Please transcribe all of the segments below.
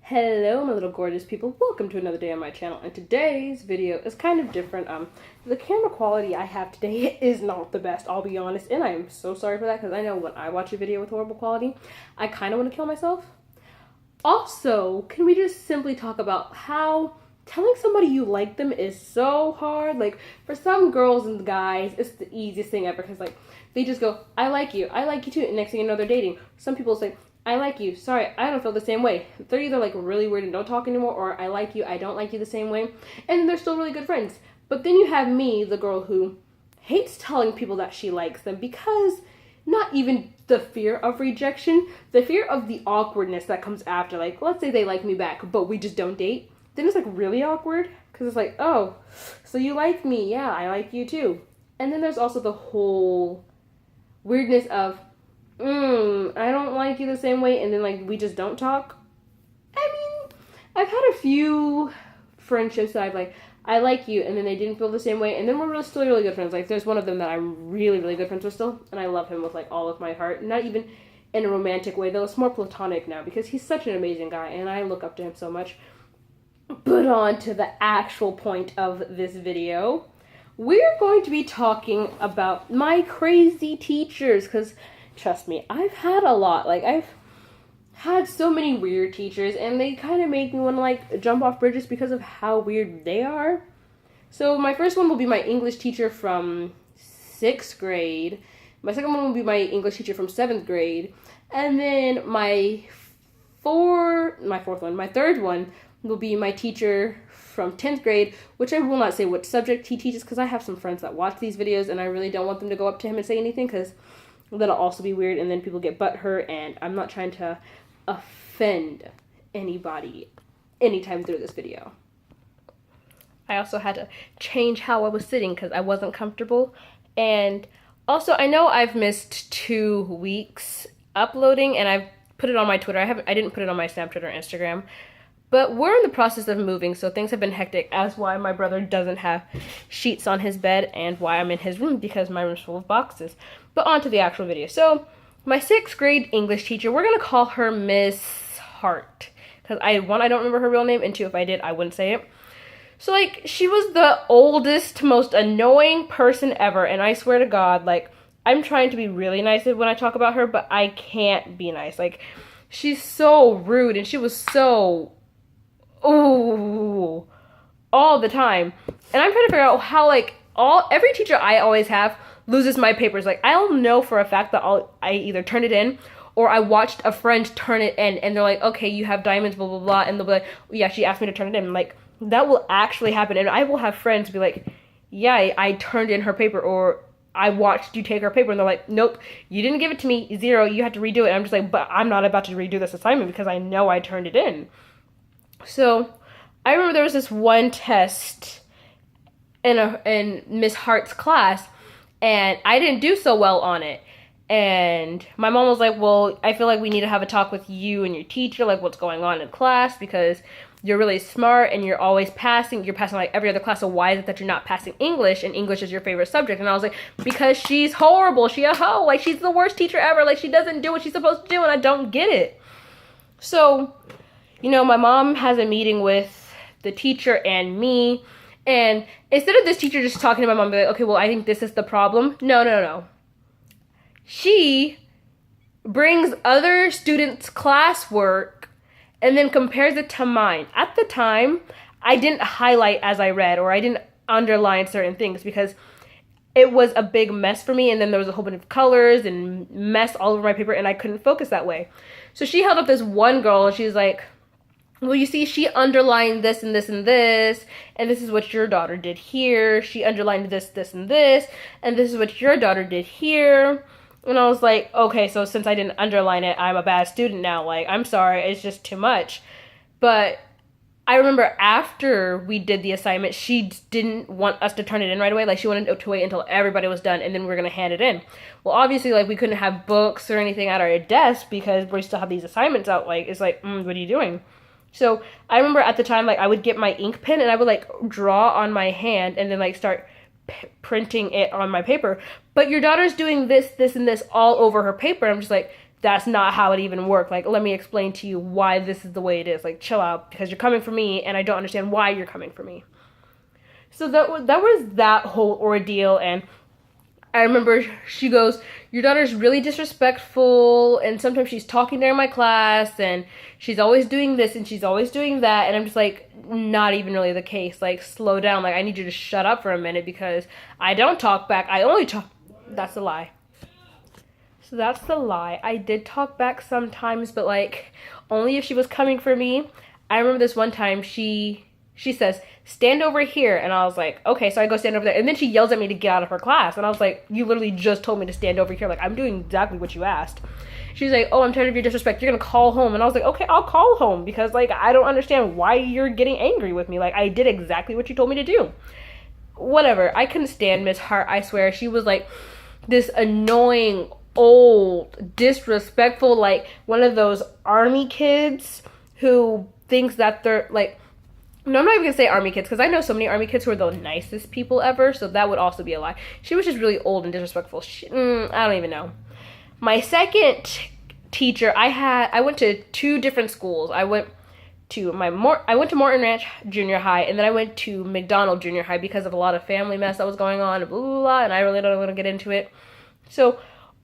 Hello, my little gorgeous people. Welcome to another day on my channel. And today's video is kind of different. The camera quality I have today is not the best, I'll be honest. And I am so sorry for that because I know when I watch a video with horrible quality, I kind of want to kill myself. Also, can we just simply talk about how telling somebody you like them is so hard? Like, for some girls and guys, it's the easiest thing ever because, like, they just go, I like you too, and next thing you know, they're dating. Some people say, I like you, sorry, I don't feel the same way. They're either, like, really weird and don't talk anymore, or I like you, I don't like you the same way, and they're still really good friends. But then you have me, the girl who hates telling people that she likes them because not even the fear of rejection, the fear of the awkwardness that comes after. Like, let's say they like me back, but we just don't date. Then it's, like, really awkward because it's like, oh, so you like me, yeah, I like you too. And then there's also the whole weirdness of, I don't like you the same way, and then, like, we just don't talk. I mean, I've had a few friendships that I've, like, I like you, and then they didn't feel the same way, and then we're still really good friends. Like, there's one of them that I'm really, really good friends with still, and I love him with, like, all of my heart. Not even in a romantic way, though. It's more platonic now, because he's such an amazing guy, and I look up to him so much. But on to the actual point of this video. We're going to be talking about my crazy teachers, because trust me, I've had a lot. Like, I've had so many weird teachers, and they kind of make me want to, like, jump off bridges because of how weird they are. So my first one will be my English teacher from 6th grade. My second one will be my English teacher from 7th grade. And then my third one will be my teacher from 10th grade, which I will not say what subject he teaches because I have some friends that watch these videos, and I really don't want them to go up to him and say anything because that'll also be weird, and then people get butthurt, and I'm not trying to offend anybody anytime through this video. I also had to change how I was sitting because I wasn't comfortable. And also, I know I've missed 2 weeks uploading, and I've put it on my Twitter. I didn't put it on my Snapchat or Instagram. But we're in the process of moving, so things have been hectic, as why my brother doesn't have sheets on his bed, and why I'm in his room, because my room's full of boxes. But on to the actual video. So, my 6th grade English teacher, we're going to call her Miss Hart. Because, one, I don't remember her real name, and 2, if I did, I wouldn't say it. So, like, she was the oldest, most annoying person ever, and I swear to God, like, I'm trying to be really nice when I talk about her, but I can't be nice. Like, she's so rude, and she was so... ooh, all the time. And I'm trying to figure out how, like, every teacher I always have loses my papers. Like, I'll know for a fact that I either turn it in, or I watched a friend turn it in, and they're like, okay, you have diamonds, blah, blah, blah, and they'll be like, yeah, she asked me to turn it in. Like, that will actually happen, and I will have friends be like, yeah, I turned in her paper, or I watched you take her paper, and they're like, nope, you didn't give it to me, 0, you have to redo it. And I'm just like, but I'm not about to redo this assignment because I know I turned it in. So, I remember there was this one test in Miss Hart's class, and I didn't do so well on it. And my mom was like, well, I feel like we need to have a talk with you and your teacher, like what's going on in class, because you're really smart and you're always passing. You're passing like every other class, so why is it that you're not passing English, and English is your favorite subject? And I was like, because she's horrible. She a hoe. Like, she's the worst teacher ever. Like, she doesn't do what she's supposed to do, and I don't get it. So, you know, my mom has a meeting with the teacher and me, and instead of this teacher just talking to my mom, be like, okay, well, I think this is the problem. No. She brings other students' classwork and then compares it to mine. At the time, I didn't highlight as I read, or I didn't underline certain things because it was a big mess for me, and then there was a whole bunch of colors and mess all over my paper, and I couldn't focus that way. So she held up this one girl, and she's like, well, you see, she underlined this and this and this, and this is what your daughter did here. She underlined this, this, and this, and this is what your daughter did here. And I was like, okay, so since I didn't underline it, I'm a bad student now. Like, I'm sorry, it's just too much. But I remember after we did the assignment, she didn't want us to turn it in right away. Like, she wanted to wait until everybody was done, and then we were going to hand it in. Well, obviously, like, we couldn't have books or anything at our desk because we still have these assignments out. Like, it's like, what are you doing? So I remember at the time, like, I would get my ink pen and I would, like, draw on my hand and then, like, start printing it on my paper. But your daughter's doing this, this, and this all over her paper. I'm just like, that's not how it even worked. Like, let me explain to you why this is the way it is. Like, chill out, because you're coming for me, and I don't understand why you're coming for me. So that was that whole ordeal, and I remember she goes, your daughter's really disrespectful, and sometimes she's talking during my class, and she's always doing this, and she's always doing that, and I'm just like, not even really the case. Like, slow down. Like, I need you to shut up for a minute, because I don't talk back. I only talk... That's a lie. So that's the lie. I did talk back sometimes, but, like, only if she was coming for me. I remember this one time, she says, stand over here. And I was like, okay, so I go stand over there. And then she yells at me to get out of her class. And I was like, you literally just told me to stand over here. Like, I'm doing exactly what you asked. She's like, oh, I'm tired of your disrespect. You're going to call home. And I was like, okay, I'll call home, because, like, I don't understand why you're getting angry with me. Like, I did exactly what you told me to do. Whatever. I couldn't stand Miss Hart, I swear. She was, like, this annoying, old, disrespectful, like, one of those army kids who thinks that they're, like... No, I'm not even going to say army kids, because I know so many army kids who are the nicest people ever, so that would also be a lie. She was just really old and disrespectful. I don't even know. My second teacher, I went to 2 different schools. I went to Morton Ranch Junior High, and then I went to McDonald Junior High because of a lot of family mess that was going on, blah, blah, blah, and I really don't want to get into it. So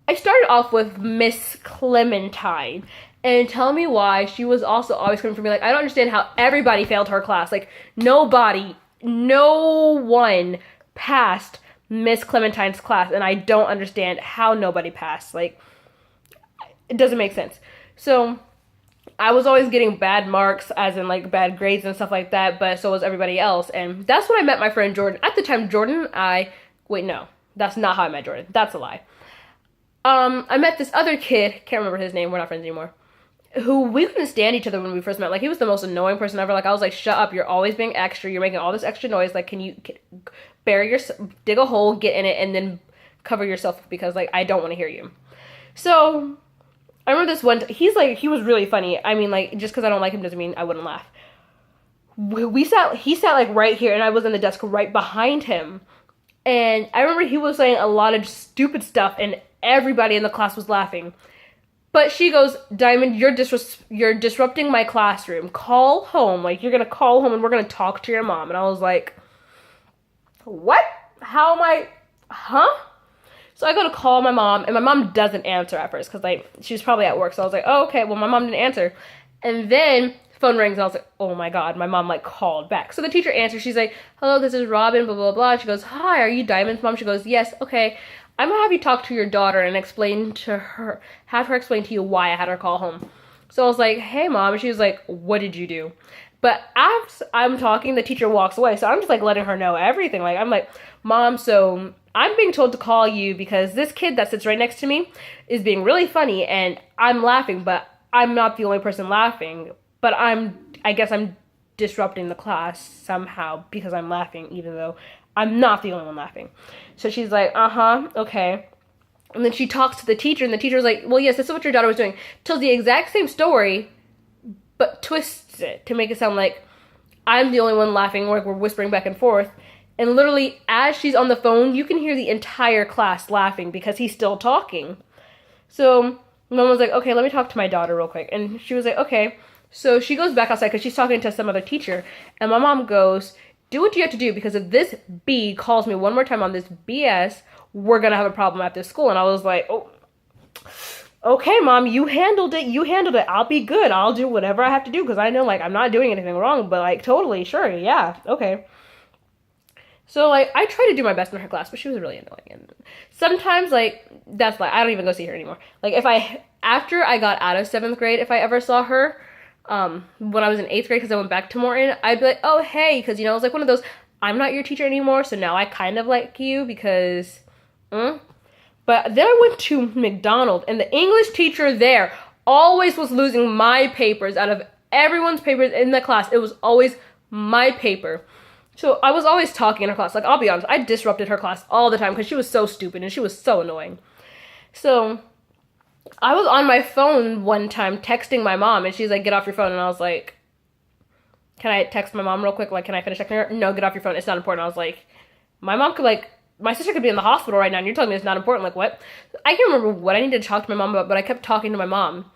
I started off with Miss Clementine. And tell me why she was also always coming for me. Like, I don't understand how everybody failed her class. Like, no one passed Miss Clementine's class. And I don't understand how nobody passed. Like, it doesn't make sense. So, I was always getting bad marks, as in, like, bad grades and stuff like that. But so was everybody else. And that's when I met my friend Jordan. At the time, wait, no. That's not how I met Jordan. That's a lie. I met this other kid. Can't remember his name. We're not friends anymore. Who we couldn't stand each other when we first met. Like, he was the most annoying person ever. Like, I was like, shut up, you're always being extra, you're making all this extra noise. Like, can you dig a hole, get in it, and then cover yourself, because, like, I don't want to hear you. So I remember this one he was really funny. I mean, like, just because I don't like him doesn't mean I wouldn't laugh. He sat like right here, and I was in the desk right behind him, and I remember he was saying a lot of stupid stuff, and everybody in the class was laughing. But she goes, Diamond, you're disrupting my classroom. Call home. Like, you're going to call home and we're going to talk to your mom. And I was like, what? How am I? Huh? So I go to call my mom, and my mom doesn't answer at first, because, like, she was probably at work. So I was like, oh, okay, well, my mom didn't answer. And then phone rings, and I was like, oh my God, my mom, like, called back. So the teacher answers. She's like, hello, this is Robin, blah, blah, blah. She goes, hi, are you Diamond's mom? She goes, yes, okay. I'm going to have you talk to your daughter and have her explain to you why I had her call home. So I was like, hey, Mom. And she was like, what did you do? But as I'm talking, the teacher walks away. So I'm just, like, letting her know everything. Like, I'm like, Mom, so I'm being told to call you because this kid that sits right next to me is being really funny, and I'm laughing, but I'm not the only person laughing. But I guess I'm disrupting the class somehow because I'm laughing, even though I'm not the only one laughing. So she's like, okay. And then she talks to the teacher, and the teacher's like, well, yes, this is what your daughter was doing. Tells the exact same story, but twists it to make it sound like I'm the only one laughing, like we're whispering back and forth. And literally, as she's on the phone, you can hear the entire class laughing because he's still talking. So Mom was like, okay, let me talk to my daughter real quick. And she was like, okay. So she goes back outside because she's talking to some other teacher. And my mom goes, do what you have to do, because if this B calls me one more time on this BS, we're going to have a problem at this school. And I was like, oh, okay, Mom, you handled it. I'll be good. I'll do whatever I have to do, because I know, like, I'm not doing anything wrong, but, like, totally, sure, yeah, okay. So, like, I try to do my best in her class, but she was really annoying. And sometimes, like, that's, like, I don't even go see her anymore. Like, after I got out of 7th grade, if I ever saw her, when I was in 8th grade, because I went back to Morton, I'd be like, oh, hey, because, you know, it was like one of those, I'm not your teacher anymore, so now I kind of like you, because, But then I went to McDonald, and the English teacher there always was losing my papers out of everyone's papers in the class. It was always my paper. So I was always talking in her class. Like, I'll be honest, I disrupted her class all the time because she was so stupid and she was so annoying. So I was on my phone one time texting my mom, and she's like, get off your phone. And I was like, can I text my mom real quick? Like, can I finish texting her? No, get off your phone. It's not important. I was like, my mom could, like, my sister could be in the hospital right now and you're telling me it's not important. Like, what? I can't remember what I needed to talk to my mom about, but I kept talking to my mom.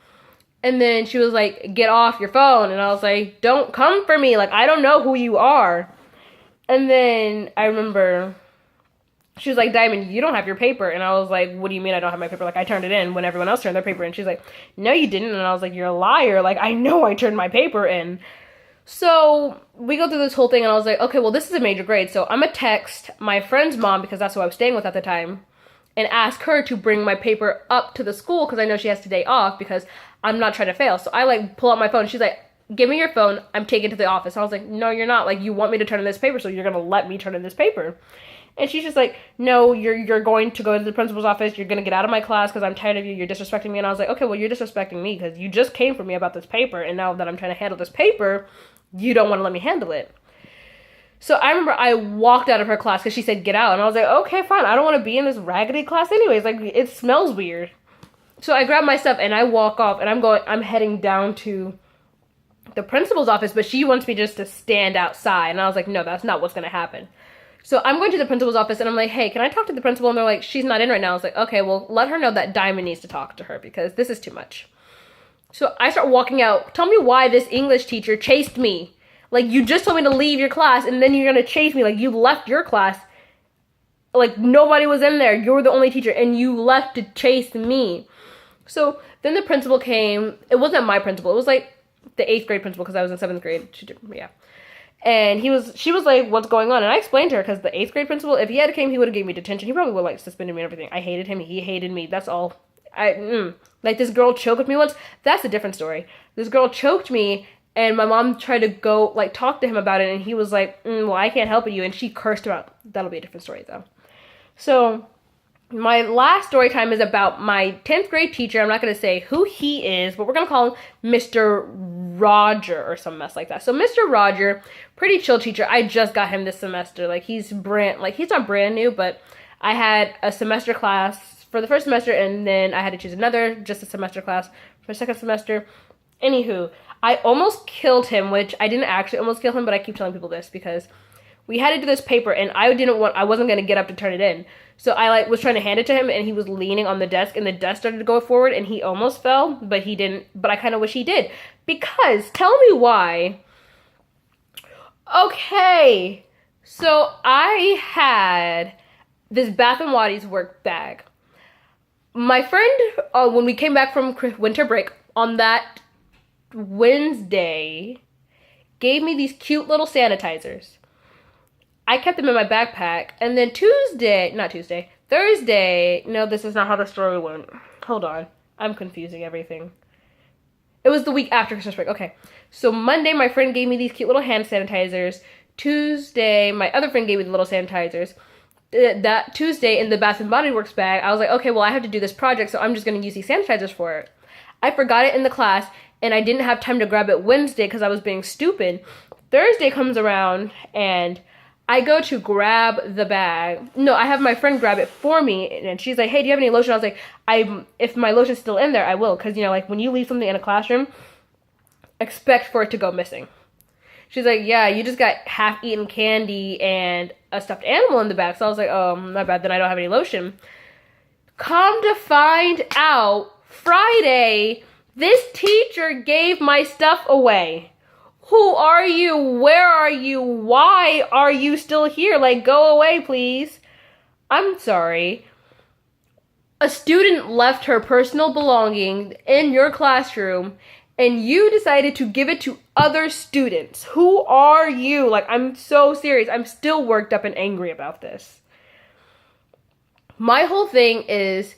And then she was like, get off your phone. And I was like, don't come for me. Like, I don't know who you are. And then I remember she was like, Diamond, you don't have your paper. And I was like, what do you mean I don't have my paper? Like, I turned it in when everyone else turned their paper in. She's like, no, you didn't. And I was like, you're a liar. Like, I know I turned my paper in. So we go through this whole thing and I was like, okay, well, this is a major grade. So I'm going to text my friend's mom, because that's who I was staying with at the time, and ask her to bring my paper up to the school because I know she has today off because I'm not trying to fail. So I like pull out my phone. She's like, give me your phone. I'm taking it to the office. I was like, no, you're not. Like, you want me to turn in this paper, so you're going to let me turn in this paper. And she's just like, no, you're going to go to the principal's office. You're going to get out of my class because I'm tired of you. You're disrespecting me. And I was like, okay, well, you're disrespecting me because you just came for me about this paper. And now that I'm trying to handle this paper, you don't want to let me handle it. So I remember I walked out of her class because she said, get out. And I was like, okay, fine. I don't want to be in this raggedy class anyways. Like, it smells weird. So I grab my stuff and I walk off and I'm heading down to the principal's office, but she wants me just to stand outside. And I was like, no, that's not what's going to happen. So I'm going to the principal's office and I'm like, hey, can I talk to the principal? And they're like, she's not in right now. I was like, okay, well, let her know that Diamond needs to talk to her because this is too much. So I start walking out. Tell me why this English teacher chased me. Like, you just told me to leave your class, and then you're going to chase me. Like, you left your class. Like, nobody was in there. You're the only teacher, and you left to chase me. So then the principal came. It wasn't my principal. It was, like, the 8th grade principal, because I was in 7th grade. Yeah. And she was like, what's going on? And I explained to her, because the 8th grade principal, if he had came, he would have gave me detention. He probably would have, like, suspended me and everything. I hated him. He hated me. That's all. Like, this girl choked me once. That's a different story. This girl choked me, and my mom tried to go, like, talk to him about it, and he was like, well, I can't help you, and she cursed her out. That'll be a different story, though. So, my last story time is about my 10th grade teacher. I'm not going to say who he is, but we're going to call him Mr. Roger or some mess like that. So, Mr. Roger, pretty chill teacher. I just got him this semester. Like, he's not brand new, but I had a semester class for the first semester, and then I had to choose another, just a semester class for the second semester. Anywho, I almost killed him, which I didn't actually almost kill him, but I keep telling people this because we had to do this paper and I wasn't going to get up to turn it in. So I was trying to hand it to him and he was leaning on the desk and the desk started to go forward and he almost fell, but he didn't, but I kind of wish he did. Because, tell me why. Okay, so I had this Bath & Body's work bag. My friend, when we came back from winter break, on that Wednesday, gave me these cute little sanitizers. I kept them in my backpack, and then Thursday, no, this is not how the story went. Hold on, I'm confusing everything. It was the week after Christmas break. Okay, so Monday, my friend gave me these cute little hand sanitizers. Tuesday, my other friend gave me the little sanitizers. That Tuesday, in the Bath & Body Works bag, I was like, okay, well, I have to do this project, so I'm just going to use these sanitizers for it. I forgot it in the class, and I didn't have time to grab it Wednesday because I was being stupid. Thursday comes around, and I go to grab the bag. No, I have my friend grab it for me, and she's like, hey, do you have any lotion? I was like, if my lotion's still in there, I will, because, like, when you leave something in a classroom, expect for it to go missing. She's like, yeah, you just got half-eaten candy and a stuffed animal in the back. So I was like, oh, my bad, then I don't have any lotion. Come to find out, Friday, this teacher gave my stuff away. Who are you? Where are you? Why are you still here? Like, go away, please. I'm sorry. A student left her personal belongings in your classroom, and you decided to give it to other students. Who are you? Like, I'm so serious. I'm still worked up and angry about this. My whole thing is,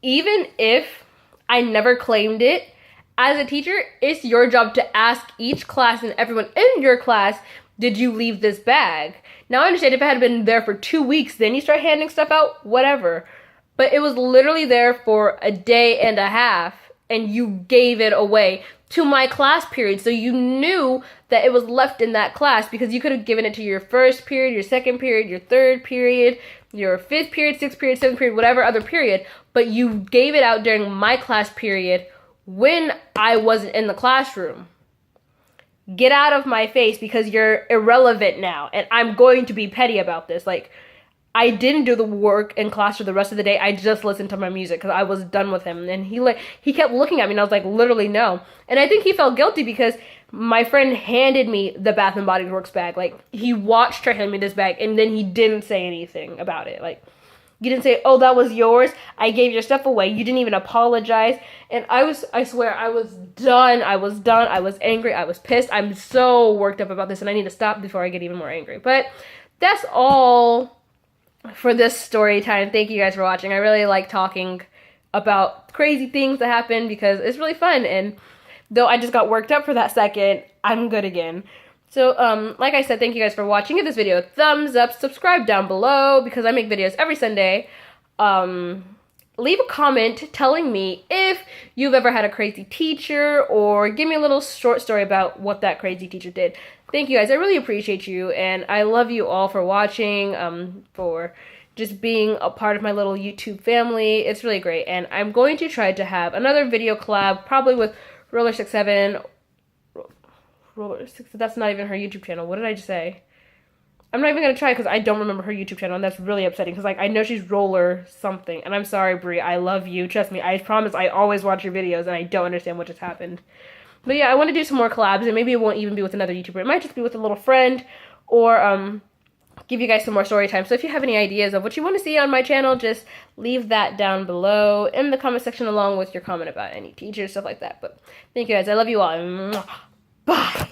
even if I never claimed it, as a teacher, it's your job to ask each class and everyone in your class, did you leave this bag? Now, I understand if it had been there for 2 weeks, then you start handing stuff out, whatever. But it was literally there for a day and a half, and you gave it away to my class period. So you knew that it was left in that class because you could have given it to your first period, your second period, your third period, your 5th period, 6th period, 7th period, whatever other period. But you gave it out during my class period when I wasn't in the classroom. Get out of my face because you're irrelevant now. And I'm going to be petty about this. Like, I didn't do the work in class for the rest of the day. I just listened to my music because I was done with him. And he kept looking at me, and I was like, literally no. And I think he felt guilty because my friend handed me the Bath and Body Works bag. Like, he watched her hand me this bag, and then he didn't say anything about it. Like, you didn't say, oh, that was yours. I gave your stuff away. You didn't even apologize. And I swear, I was done. I was done. I was angry. I was pissed. I'm so worked up about this, and I need to stop before I get even more angry. But that's all for this story time. Thank you guys for watching. I really like talking about crazy things that happen because it's really fun. And though I just got worked up for that second, I'm good again. So, like I said, thank you guys for watching. Give this video a thumbs up, subscribe down below because I make videos every Sunday. Leave a comment telling me if you've ever had a crazy teacher, or give me a little short story about what that crazy teacher did. Thank you guys. I really appreciate you, and I love you all for watching, for just being a part of my little YouTube family. It's really great, and I'm going to try to have another video collab, probably with Roller67. That's not even her YouTube channel. What did I just say? I'm not even going to try because I don't remember her YouTube channel, and that's really upsetting because, like, I know she's Roller something, and I'm sorry, Brie. I love you. Trust me. I promise I always watch your videos, and I don't understand what just happened. But yeah, I want to do some more collabs, and maybe it won't even be with another YouTuber. It might just be with a little friend, or give you guys some more story time. So if you have any ideas of what you want to see on my channel, just leave that down below in the comment section along with your comment about any teachers, stuff like that. But thank you guys. I love you all. Bye.